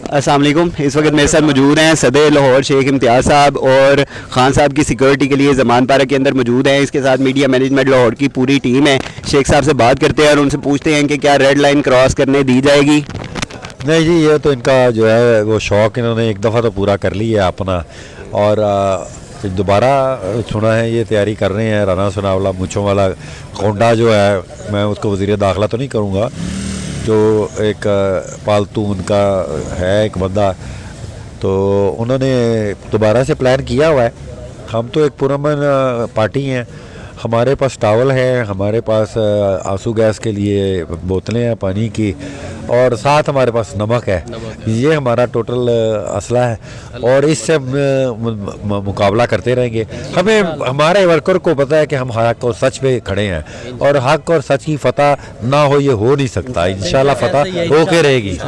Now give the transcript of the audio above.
अस्सलाम वालेकुम। इस वक्त मेरे साथ मौजूद हैं सदर लाहौर शेख इम्तियाज़ साहब और ख़ान साहब की सिक्योरिटी के लिए ज़मान पार्क के अंदर मौजूद हैं। इसके साथ मीडिया मैनेजमेंट लाहौर की पूरी टीम है। शेख साहब से बात करते हैं और उनसे पूछते हैं कि क्या रेड लाइन क्रॉस करने दी जाएगी। नहीं जी, ये तो इनका जो है वो शौक़ इन्होंने एक दफ़ा तो पूरा कर लिया अपना, और दोबारा सुना है ये तैयारी कर रहे हैं। राना सनावला मूँछों वाला कोंडा जो है, मैं उसको वज़ीर दाखिला तो नहीं करूँगा, जो एक पालतू उनका है एक बंदा, तो उन्होंने दोबारा से प्लान किया हुआ है। हम तो एक पुरअमन पार्टी हैं, हमारे पास टावल है, हमारे पास आंसू गैस के लिए बोतलें हैं पानी की, और साथ हमारे पास नमक है। ये हमारा टोटल असला है और इससे मुकाबला करते रहेंगे। हमें हमारे वर्कर को पता है कि हम हक और सच पे खड़े हैं, और हक और सच की फतह ना हो ये हो नहीं सकता। इंशाल्लाह फतह होके रहेगी।